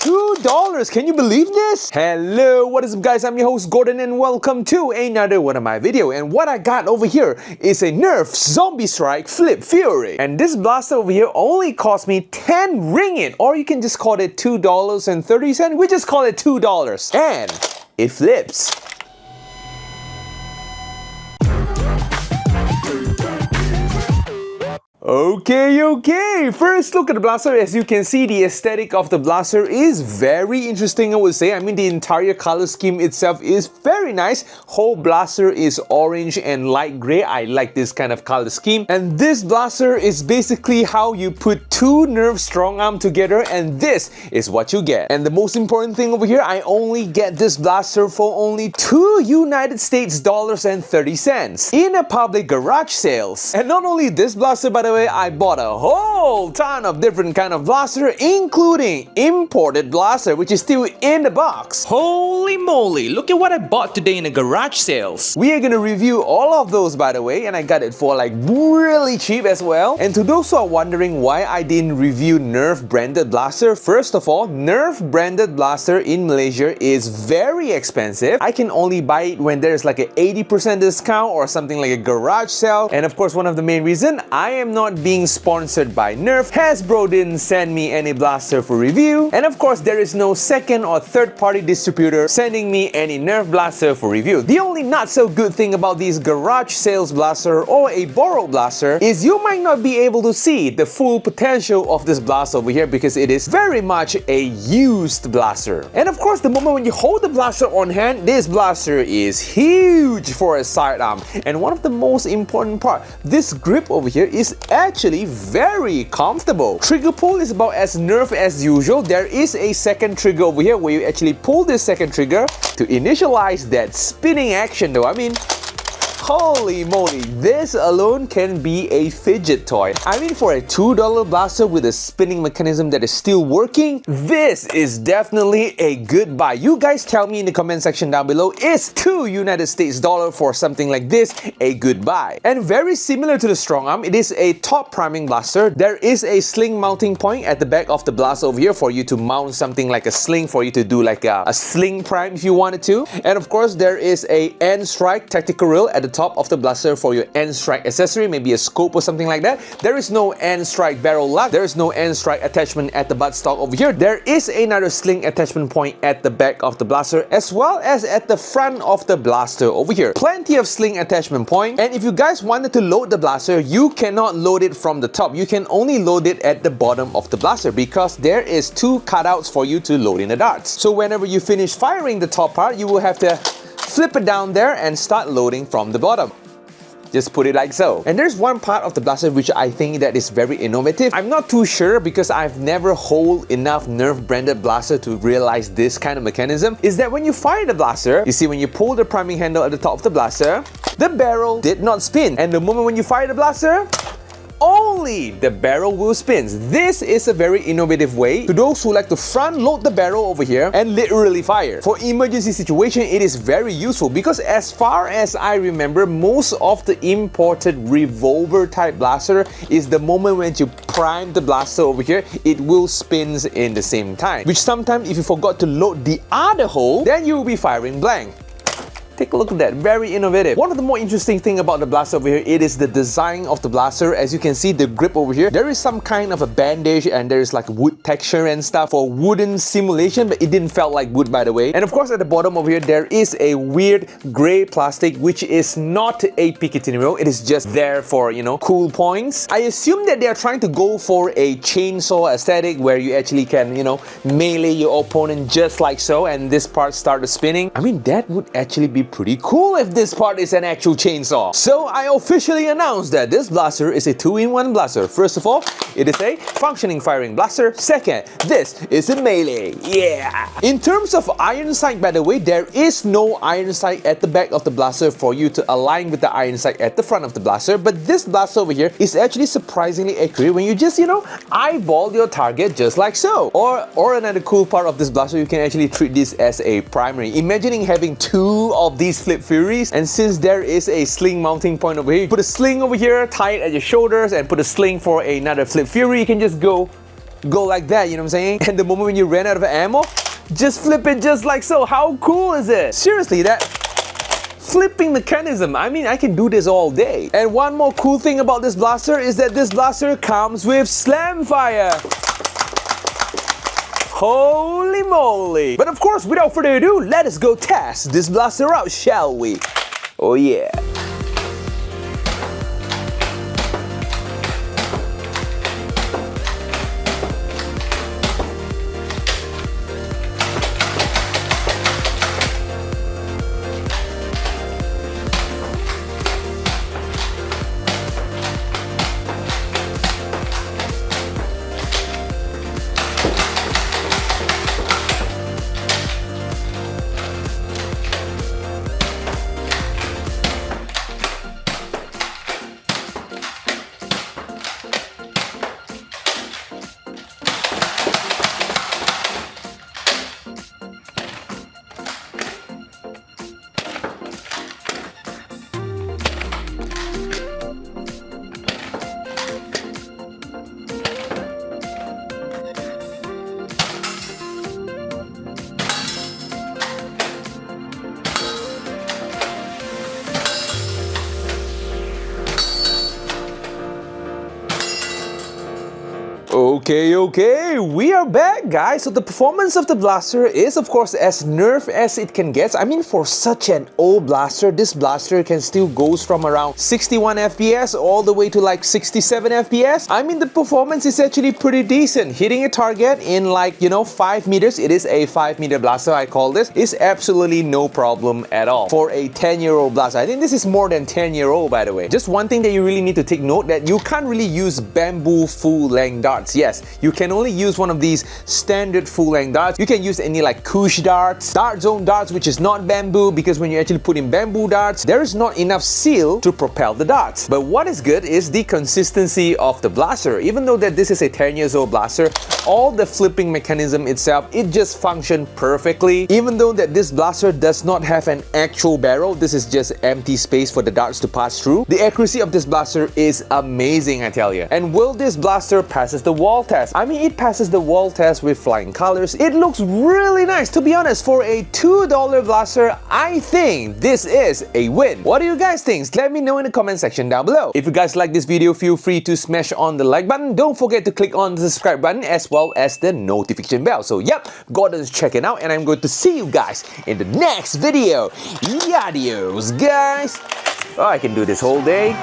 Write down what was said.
$2! Can you believe this? Hello, what is up guys? I'm your host Gordon and welcome to another one of my video. And what I got over here is a Nerf Zombie Strike Flip Fury. And this blaster over here only cost me 10 ringgit, or you can just call it $2.30. We just call it $2. And it flips. Okay, first look at the blaster. As you can see, the aesthetic of the blaster is very interesting, I would say. I mean, the entire color scheme itself is very nice. Whole blaster is orange and light gray. I like this kind of color scheme. And this blaster is basically how you put two Nerf strong arm together, and this is what you get. And the most important thing over here, I only get this blaster for only $2 United States dollars and 30 cents in a public garage sales. And not only this blaster, by the way, I bought a whole ton of different kind of blaster, including imported blaster, which is still in the box. Holy moly, look at what I bought today in the garage sales. We are gonna review all of those, by the way, and I got it for like really cheap as well. And to those who are wondering why I didn't review Nerf branded blaster, first of all, Nerf branded blaster in Malaysia is very expensive. I can only buy it when there's like an 80% discount or something like a garage sale. And of course, one of the main reasons I am not being sponsored by Nerf. Hasbro didn't send me any blaster for review, and of course there is no second or third party distributor sending me any Nerf blaster for review. The only not so good thing about these garage sales blaster or a borrowed blaster is you might not be able to see the full potential of this blaster over here because it is very much a used blaster. And of course, the moment when you hold the blaster on hand, this blaster is huge for a sidearm. And one of the most important part, this grip over here is actually very comfortable. Trigger pull is about as Nerf as usual. There is a second trigger over here where you actually pull this second trigger to initialize that spinning action though. I mean, holy moly, this alone can be a fidget toy. I mean, for a $2 blaster with a spinning mechanism that is still working, this is definitely a good buy. You guys tell me in the comment section down below, is $2 United States dollars for something like this a good buy? And very similar to the strong arm, it is a top priming blaster. There is a sling mounting point at the back of the blaster over here for you to mount something like a sling, for you to do like a sling prime if you wanted to. And of course, there is a end strike tactical rail at the top of the blaster for your end strike accessory, maybe a scope or something like that. There is no end strike barrel lock. There is no end strike attachment at the buttstock over here. There is another sling attachment point at the back of the blaster as well as at the front of the blaster over here. Plenty of sling attachment point. And if you guys wanted to load the blaster, you cannot load it from the top. You can only load it at the bottom of the blaster because there is two cutouts for you to load in the darts. So whenever you finish firing the top part, you will have to flip it down there and start loading from the bottom. Just put it like so. And there's one part of the blaster which I think that is very innovative. I'm not too sure because I've never hold enough Nerf branded blaster to realize this kind of mechanism, is that when you fire the blaster, you see when you pull the priming handle at the top of the blaster, the barrel did not spin. And the moment when you fire the blaster, only the barrel will spin. This is a very innovative way to those who like to front load the barrel over here and literally fire. For emergency situation, it is very useful because as far as I remember, most of the imported revolver type blaster is the moment when you prime the blaster over here, it will spin in the same time. Which sometimes if you forgot to load the other hole, then you will be firing blank. Take a look at that, very innovative. One of the more interesting thing about the blaster over here, it is the design of the blaster. As you can see, the grip over here, there is some kind of a bandage and there is like wood texture and stuff for wooden simulation, but it didn't felt like wood, by the way. And of course, at the bottom over here, there is a weird gray plastic, which is not a Picatinny rail. It is just there for, you know, cool points. I assume that they are trying to go for a chainsaw aesthetic where you actually can, you know, melee your opponent just like so, and this part started spinning. I mean, that would actually be pretty cool if this part is an actual chainsaw. So I officially announced that this blaster is a 2-in-1 blaster. First of all, it is a functioning firing blaster. Second, this is a melee. Yeah! In terms of iron sight, by the way, there is no iron sight at the back of the blaster for you to align with the iron sight at the front of the blaster. But this blaster over here is actually surprisingly accurate when you just, you know, eyeball your target just like so. Or another cool part of this blaster, you can actually treat this as a primary. Imagining having two of of these Flip Furies, and since there is a sling mounting point over here, you put a sling over here, tie it at your shoulders, and put a sling for another Flip Fury. You can just go go like that, you know what I'm saying? And the moment when you ran out of ammo, just flip it just like so. How cool is it? Seriously, that flipping mechanism, I mean, I can do this all day. And one more cool thing about this blaster is that this blaster comes with slam fire. Holy moly! But of course, without further ado, let us go test this blaster out, shall we? Oh yeah. Okay, we are back, guys. So the performance of the blaster is of course as nerf as it can get. I mean, for such an old blaster, this blaster can still goes from around 61 FPS all the way to like 67 FPS. I mean, the performance is actually pretty decent. Hitting a target in like, you know, 5 meters, it is a 5-meter blaster, I call this, is absolutely no problem at all. For a 10-year-old blaster, I think this is more than 10-year-old, by the way. Just one thing that you really need to take note, that you can't really use bamboo full-length darts. Yes, you can only use one of these standard full-length darts. You can use any like Kush darts, dart zone darts, which is not bamboo, because when you actually put in bamboo darts, there is not enough seal to propel the darts. But what is good is the consistency of the blaster. Even though that this is a 10-year-old blaster, all the flipping mechanism itself, it just functions perfectly. Even though that this blaster does not have an actual barrel, this is just empty space for the darts to pass through. The accuracy of this blaster is amazing, I tell you. And will this blaster passes the wall test? I mean, it passes the wall test with flying colors. It looks really nice. To be honest, for a $2 blaster, I think this is a win. What do you guys think? Let me know in the comment section down below. If you guys like this video, feel free to smash on the like button. Don't forget to click on the subscribe button as well as the notification bell. So yep, go ahead and check it out, and I'm going to see you guys in the next video. Adios, guys. Oh, I can do this whole day.